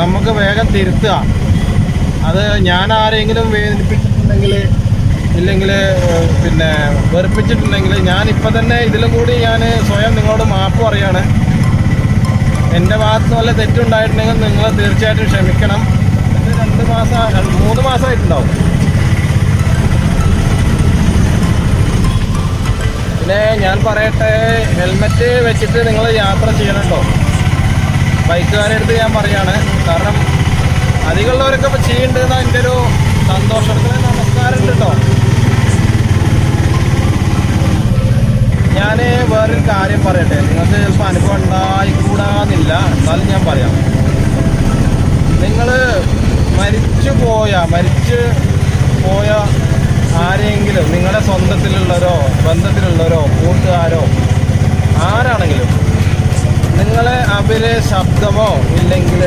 നമുക്ക് വേഗം തിരുത്തുക. അത് ഞാൻ ആരെങ്കിലും വേദനിപ്പിച്ചിട്ടുണ്ടെങ്കിൽ ഇല്ലെങ്കിൽ പിന്നെ വെറുപ്പിച്ചിട്ടുണ്ടെങ്കിൽ ഞാനിപ്പോൾ തന്നെ ഇതിലും കൂടി ഞാൻ സ്വയം നിങ്ങളോട് മാപ്പ് പറയാണ്. എൻ്റെ ഭാഗത്ത് വല്ല തെറ്റുണ്ടായിട്ടുണ്ടെങ്കിൽ നിങ്ങൾ തീർച്ചയായിട്ടും ക്ഷമിക്കണം. ഇത് 3 മാസമായിട്ടുണ്ടാവും. പിന്നെ ഞാൻ പറയട്ടെ, ഹെൽമെറ്റ് വെച്ചിട്ട് നിങ്ങൾ യാത്ര ചെയ്യണം കേട്ടോ. ബൈക്കുകാരുടെ അടുത്ത് ഞാൻ പറയാണ്. കാരണം അധികമുള്ളവരൊക്കെ ഇപ്പോൾ ചെയ്യേണ്ടതെന്നാണ് എൻ്റെ ഒരു സന്തോഷം. നമസ്കാരം ഉണ്ട് കേട്ടോ. ഞാൻ വേറൊരു കാര്യം പറയട്ടെ. നിങ്ങൾക്ക് ചിലപ്പോൾ അനുഭവം ഉണ്ടായിക്കൂടാന്നില്ല, എന്നാലും ഞാൻ പറയാം. നിങ്ങൾ മരിച്ചു പോയ ആരെങ്കിലും, നിങ്ങളുടെ സ്വന്തത്തിലുള്ളവരോ ബന്ധത്തിലുള്ളവരോ കൂട്ടുകാരോ ആരാണെങ്കിലും, നിങ്ങളെ അവരെ ശബ്ദമോ ഇല്ലെങ്കിൽ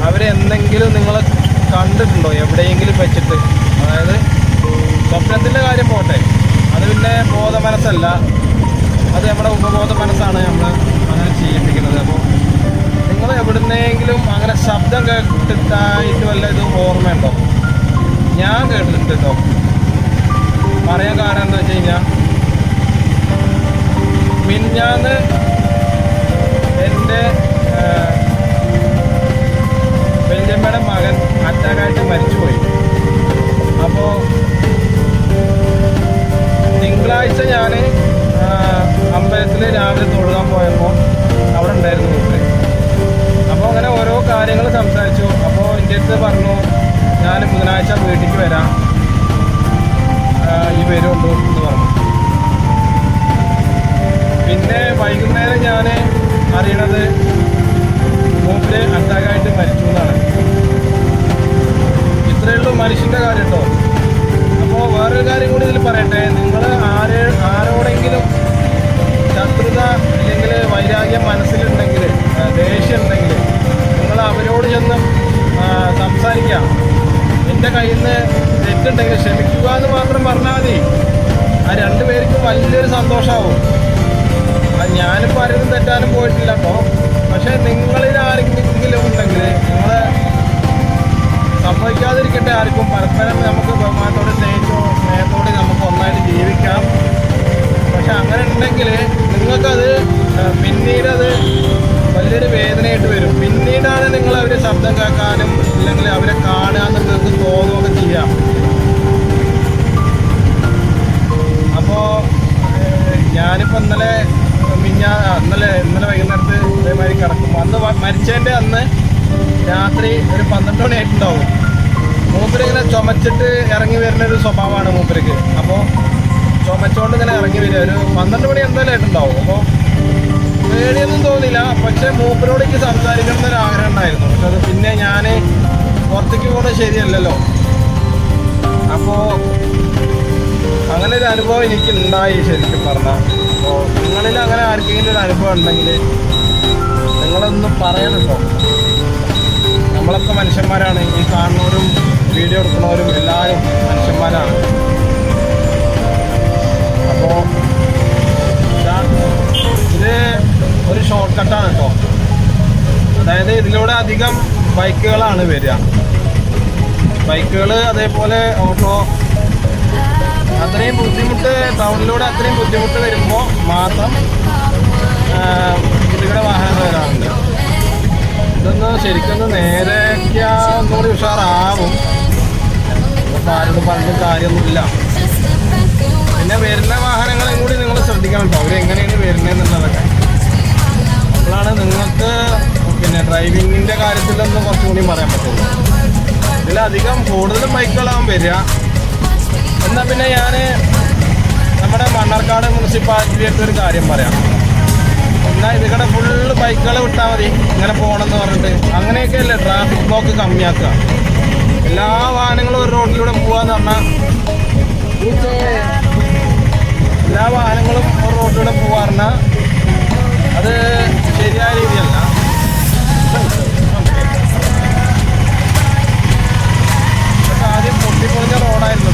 അവരെ എന്തെങ്കിലും നിങ്ങൾ കണ്ടിട്ടുണ്ടോ എവിടെയെങ്കിലും വെച്ചിട്ട്? അതായത് സ്വപ്നത്തിൻ്റെ കാര്യം പോട്ടെ, അത് പിന്നെ ബോധ മനസ്സല്ല, അത് നമ്മുടെ ഉപബോധ മനസ്സാണ് നമ്മൾ അങ്ങനെ ചെയ്യിപ്പിക്കുന്നത്. അപ്പോൾ നിങ്ങൾ എവിടുന്നെങ്കിലും അങ്ങനെ ശബ്ദം കേട്ടിട്ടായിട്ട് വല്ല ഇത് ഓർമ്മയുണ്ടോ? ഞാൻ കേട്ടിട്ടുണ്ട് കേട്ടോ. പറയാൻ കാരണം എന്താ വെച്ച് കഴിഞ്ഞാൽ, മിനിഞ്ഞാന്ന് എൻ്റെ വല്യമ്മയുടെ മകൻ അറ്റാക്കായിട്ട് മരിച്ചുപോയി. അപ്പോൾ തിങ്കളാഴ്ച ഞാൻ അമ്പലത്തിൽ രാവിലെ തൊഴുകാൻ പോയപ്പോൾ അവിടെ ഉണ്ടായിരുന്നു വീട്ടിൽ. അപ്പോൾ അങ്ങനെ ഓരോ കാര്യങ്ങൾ സംസാരിച്ചു. അപ്പോൾ എൻ്റെ അടുത്ത് പറഞ്ഞു, ഞാൻ ബുധനാഴ്ച വീട്ടിലേക്ക് വരാം, ഈ വരുള്ളൂ എന്ന് പറഞ്ഞു. പിന്നെ വൈകുന്നേരം ഞാൻ അറിയണത് മൂപ്പില് അറ്റാക്കായിട്ട് മരിച്ചു എന്നാണ്. ഇത്രയേ ഉള്ളൂ മനുഷ്യൻ്റെ കാര്യം കേട്ടോ. അപ്പോൾ വേറൊരു കാര്യം കൂടി ഇതിൽ പറയട്ടെ. നിങ്ങൾ ആരോടെങ്കിലും ശത്രുത അല്ലെങ്കിൽ വൈരാഗ്യം മനസ്സിലുണ്ടെങ്കിൽ, ദേഷ്യം ഉണ്ടെങ്കിൽ, നിങ്ങൾ അവരോട് ചെന്ന് സംസാരിക്കാം. എൻ്റെ കയ്യിൽ നിന്ന് തെറ്റുണ്ടെങ്കിൽ ക്ഷമിക്കുക എന്ന് മാത്രം പറഞ്ഞാൽ മതി. ആ 2 പേർക്കും വലിയൊരു സന്തോഷമാവും. ഞാനിപ്പോൾ ആരും തെറ്റാനും പോയിട്ടില്ല കേട്ടോ. പക്ഷേ നിങ്ങളിൽ ആരെങ്കിലും ഉണ്ടെങ്കിൽ നിങ്ങൾ സംഭവിക്കാതിരിക്കട്ടെ ആർക്കും. പരസ്പരം നമുക്ക് ബഹുമാനത്തോടെ സ്നേഹത്തോടെ നമുക്ക് ഒന്നായിട്ട് ജീവിക്കാം. പക്ഷെ അങ്ങനെ ഉണ്ടെങ്കിൽ നിങ്ങൾക്കത് പിന്നീടത് വലിയൊരു വേദനയായിട്ട് വരും. പിന്നീടാണ് നിങ്ങൾ അവരെ ശബ്ദം കേൾക്കാനും ഇല്ലെങ്കിൽ അവരെ കാണാൻ നിങ്ങൾക്ക് തോന്നുകയൊക്കെ ചെയ്യാം. അപ്പോൾ ഞാനിപ്പോൾ ഇന്നലെ വൈകുന്നേരത്ത് ഇതേമാതിരി കിടക്കും. അന്ന് മരിച്ചതിൻ്റെ അന്ന് രാത്രി ഒരു 12 മണിയായിട്ടുണ്ടാവും. മൂപ്പരിങ്ങനെ ചുമച്ചിട്ട് ഇറങ്ങി വരുന്നൊരു സ്വഭാവമാണ് മൂപ്പർക്ക്. അപ്പോൾ ചുമച്ചുകൊണ്ട് ഇങ്ങനെ ഇറങ്ങി വരിക ഒരു 12 മണി എന്തായാലും ആയിട്ടുണ്ടാവും. അപ്പോൾ പേടിയൊന്നും തോന്നില്ല. പക്ഷേ മൂപ്പരോട് എനിക്ക് സംസാരിക്കണം എന്നൊരു ആഗ്രഹം ഉണ്ടായിരുന്നു. പക്ഷെ അത് പിന്നെ ഞാൻ പുറത്തേക്ക് പോകുന്നത് ശരിയല്ലല്ലോ. അപ്പോൾ അങ്ങനെ ഒരു അനുഭവം എനിക്ക് ഉണ്ടായി ശരിക്കും പറഞ്ഞാൽ. അപ്പോൾ നിങ്ങളിൽ അങ്ങനെ ആർക്കെങ്കിലും ഒരു അനുഭവം ഉണ്ടെങ്കിൽ നിങ്ങളൊന്ന് പറയണം കേട്ടോ. നമ്മളൊക്കെ മനുഷ്യന്മാരാണ്. ഈ കാണുന്നവരും വീഡിയോ എടുക്കുന്നവരും എല്ലാവരും മനുഷ്യന്മാരാണ്. അപ്പോൾ ഇത് ഒരു ഷോർട്ട് കട്ടാണ് കേട്ടോ. അതായത് ഇതിലൂടെ അധികം ബൈക്കുകളാണ് വരിക. ബൈക്കുകൾ അതേപോലെ ഓട്ടോ. അത്രയും ബുദ്ധിമുട്ട് ടൗണിലൂടെ അത്രയും ബുദ്ധിമുട്ട് വരുമ്പോൾ മാത്രം ഇതിലൂടെ വാഹനങ്ങൾ വരാറുണ്ട്. ഇതൊന്ന് ശരിക്കൊന്ന് നേരെയാക്കിയാൽ ഒന്നുകൂടി ഉഷാറാവും. ഇപ്പോൾ ആരോടും പറഞ്ഞിട്ട് കാര്യമൊന്നുമില്ല. പിന്നെ വരുന്ന വാഹനങ്ങളെയും കൂടി നിങ്ങൾ ശ്രദ്ധിക്കണം കേട്ടോ. അവരെങ്ങനെയാണ് വരുന്നതെന്നുള്ളതൊക്കെ. അപ്പോഴാണ് നിങ്ങൾക്ക് പിന്നെ ഡ്രൈവിങ്ങിൻ്റെ കാര്യത്തിലൊന്ന് കുറച്ചുകൂടി പറയാൻ പറ്റുള്ളൂ. ഇതിലധികം കൂടുതലും ബൈക്കുകളാവും വരിക. എന്നാൽ പിന്നെ ഞാൻ നമ്മുടെ മണ്ണാർക്കാട് മുനിസിപ്പാലിറ്റി അടുത്തൊരു കാര്യം പറയാം. എന്നാൽ ഇതിവിടെ ഫുള്ള് ബൈക്കുകൾ വിട്ടാൽ മതി ഇങ്ങനെ പോകണമെന്ന് പറഞ്ഞിട്ട്. അങ്ങനെയൊക്കെയല്ലേ ട്രാഫിക് ബ്ലോക്ക് കമ്മിയാക്കുക. എല്ലാ വാഹനങ്ങളും ഒരു റോഡിലൂടെ പോകാന്ന് പറഞ്ഞാൽ എല്ലാ വാഹനങ്ങളും ഒരു റോഡിലൂടെ പോകാറുണ്ട്. അത് ശരിയായ രീതിയല്ല. ആദ്യം പൊട്ടിപ്പൊളിഞ്ഞ റോഡായിരുന്നു.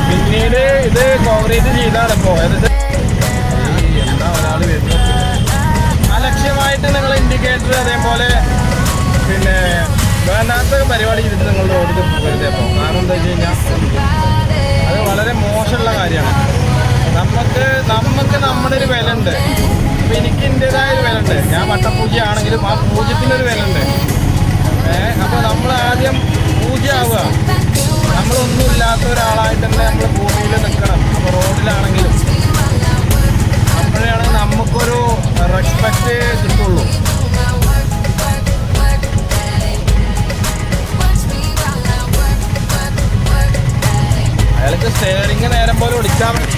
പിന്നീട് ഇത് കോൺക്രീറ്റ് ചെയ്താണ് ഇപ്പോൾ. എന്താ ഒരാൾ വരുന്നത്. അലക്ഷ്യമായിട്ട് നിങ്ങൾ ഇൻഡിക്കേറ്റർ അതേപോലെ പരിപാടി ഇരുന്ന് നിങ്ങൾ റോഡിൽ പോകരുത്. അപ്പോൾ കാരണം എന്താ വെച്ച് കഴിഞ്ഞാൽ അത് വളരെ മോശമുള്ള കാര്യമാണ്. നമുക്ക് നമ്മുടെ ഒരു വില ഉണ്ട്. അപ്പോൾ എനിക്ക് എൻ്റെതായ ഒരു വില ഉണ്ട്. ഞാൻ വട്ടപൂജയാണെങ്കിലും ആ പൂജ്യത്തിനൊരു വില ഉണ്ട്. അപ്പോൾ നമ്മൾ ആദ്യം പൂജയാവുക. നമ്മളൊന്നുമില്ലാത്ത ഒരാളായിട്ട് തന്നെ നമ്മൾ ഭൂമിയിൽ നിൽക്കണം. അപ്പോൾ റോഡിലാണെങ്കിലും അപ്പോഴാണ് നമുക്കൊരു റെസ്പെക്റ്റ് കിട്ടുള്ളൂ. അയാൾക്ക് സ്റ്റെയറിങ് നേരം പോലെ ഓടിച്ചാൽ മതി.